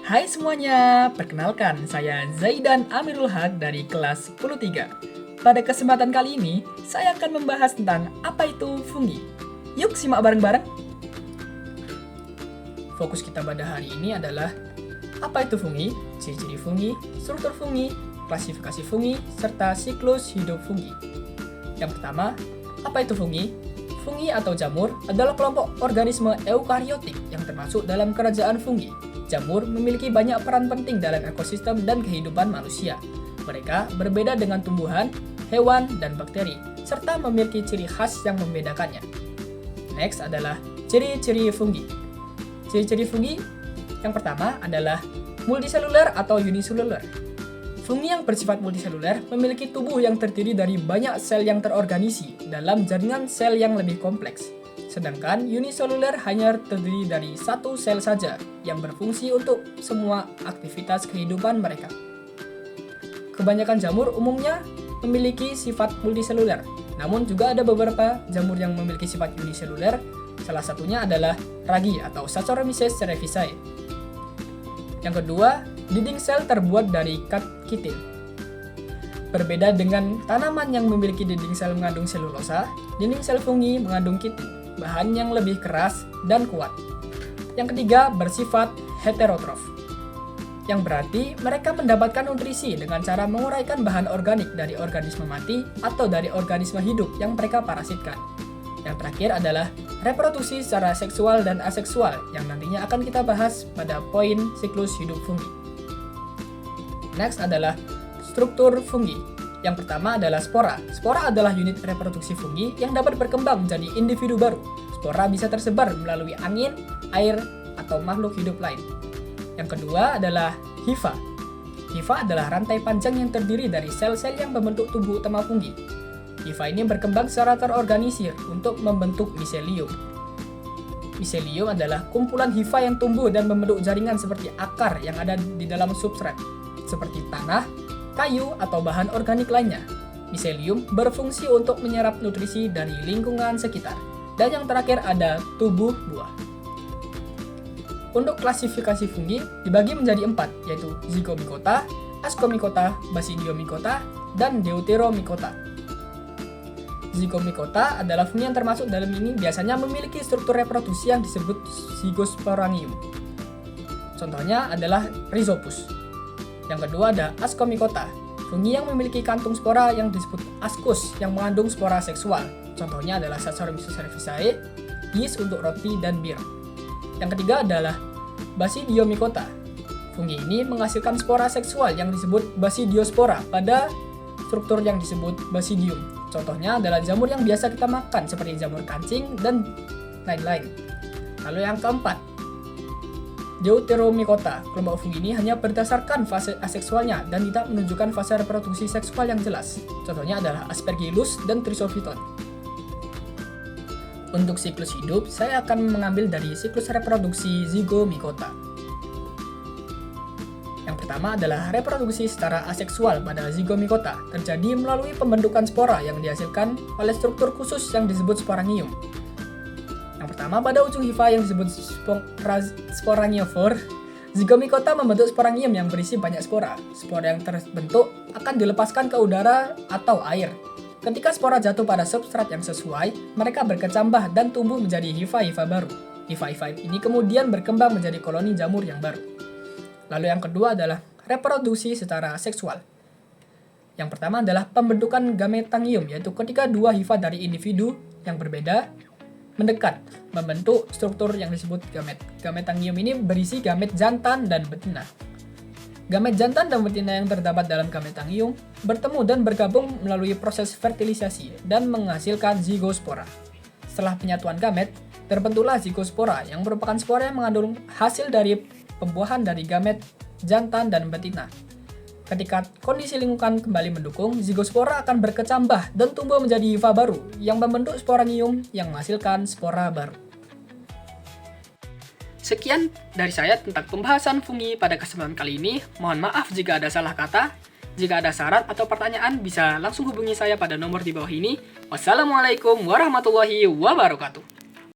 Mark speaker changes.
Speaker 1: Hai semuanya, perkenalkan saya Zaidan Amirul Haq dari kelas 10-3. Pada kesempatan kali ini, saya akan membahas tentang apa itu fungi. Yuk simak bareng-bareng. Fokus kita pada hari ini adalah apa itu fungi, ciri-ciri fungi, struktur fungi, klasifikasi fungi, serta siklus hidup fungi. Yang pertama, apa itu fungi? Fungi atau jamur adalah kelompok organisme eukariotik yang termasuk dalam kerajaan fungi. Jamur memiliki banyak peran penting dalam ekosistem dan kehidupan manusia. Mereka berbeda dengan tumbuhan, hewan, dan bakteri, serta memiliki ciri khas yang membedakannya. Next adalah ciri-ciri fungi. Ciri-ciri fungi yang pertama adalah multiseluler atau uniseluler. Fungi yang bersifat multiseluler memiliki tubuh yang terdiri dari banyak sel yang terorganisasi dalam jaringan sel yang lebih kompleks. Sedangkan uniseluler hanya terdiri dari satu sel saja yang berfungsi untuk semua aktivitas kehidupan mereka. Kebanyakan jamur umumnya memiliki sifat multiseluler, namun juga ada beberapa jamur yang memiliki sifat uniseluler. Salah satunya adalah ragi atau Saccharomyces cerevisiae. Yang kedua, dinding sel terbuat dari kitin. Berbeda dengan tanaman yang memiliki dinding sel mengandung selulosa, dinding sel fungi mengandung kitin, bahan yang lebih keras dan kuat. Yang ketiga, bersifat heterotrof, yang berarti mereka mendapatkan nutrisi dengan cara menguraikan bahan organik dari organisme mati atau dari organisme hidup yang mereka parasitkan. Yang terakhir adalah reproduksi secara seksual dan aseksual yang nantinya akan kita bahas pada poin siklus hidup fungi. Next adalah struktur fungi. Yang pertama adalah spora. Spora adalah unit reproduksi fungi yang dapat berkembang menjadi individu baru. Spora bisa tersebar melalui angin, air, atau makhluk hidup lain. Yang kedua adalah hifa. Hifa adalah rantai panjang yang terdiri dari sel-sel yang membentuk tubuh utama fungi. Hifa ini berkembang secara terorganisir untuk membentuk miselium. Miselium adalah kumpulan hifa yang tumbuh dan membentuk jaringan seperti akar yang ada di dalam substrat, seperti tanah, kayu, atau bahan organik lainnya. Miselium berfungsi untuk menyerap nutrisi dari lingkungan sekitar. Dan yang terakhir ada tubuh buah. Untuk klasifikasi fungi dibagi menjadi 4, yaitu Zygomicota, Ascomycota, Basidiomycota, dan Deuteromycota. Zygomicota adalah fungi yang termasuk dalam ini biasanya memiliki struktur reproduksi yang disebut zygosporangium. Contohnya adalah Rhizopus. Yang kedua ada Ascomycota, fungi yang memiliki kantung spora yang disebut ascus yang mengandung spora seksual. Contohnya adalah Saccharomyces cerevisiae, yeast untuk roti dan bir. Yang ketiga adalah Basidiomycota. Fungi ini menghasilkan spora seksual yang disebut Basidiospora pada struktur yang disebut basidium. Contohnya adalah jamur yang biasa kita makan seperti jamur kancing dan lain-lain. Lalu yang keempat, Deuteromycota. Kelompok fungi ini hanya berdasarkan fase aseksualnya dan tidak menunjukkan fase reproduksi seksual yang jelas. Contohnya adalah Aspergillus dan Trisophyton. Untuk siklus hidup, saya akan mengambil dari siklus reproduksi Zygomicota. Yang pertama adalah reproduksi secara aseksual pada Zygomicota, terjadi melalui pembentukan spora yang dihasilkan oleh struktur khusus yang disebut sporangium. Yang pertama, pada ujung hifa yang disebut sporangiofor, Zygomicota membentuk sporangium yang berisi banyak spora. Spora yang terbentuk akan dilepaskan ke udara atau air. Ketika spora jatuh pada substrat yang sesuai, mereka berkecambah dan tumbuh menjadi hifa-hifa baru. Hifa-hifa ini kemudian berkembang menjadi koloni jamur yang baru. Lalu yang kedua adalah reproduksi secara seksual. Yang pertama adalah pembentukan gametangium, yaitu ketika dua hifa dari individu yang berbeda mendekat, membentuk struktur yang disebut gamet. Gametangium ini berisi gamet jantan dan betina. Gamet jantan dan betina yang terdapat dalam gametangium bertemu dan bergabung melalui proses fertilisasi dan menghasilkan zygospora. Setelah penyatuan gamet, terbentuklah zygospora yang merupakan spora yang mengandung hasil dari pembuahan dari gamet jantan dan betina. Ketika kondisi lingkungan kembali mendukung, zygospora akan berkecambah dan tumbuh menjadi hifa baru yang membentuk sporangium yang menghasilkan spora baru. Sekian dari saya tentang pembahasan fungi pada kesempatan kali ini. Mohon maaf jika ada salah kata. Jika ada saran atau pertanyaan, bisa langsung hubungi saya pada nomor di bawah ini. Wassalamualaikum warahmatullahi wabarakatuh.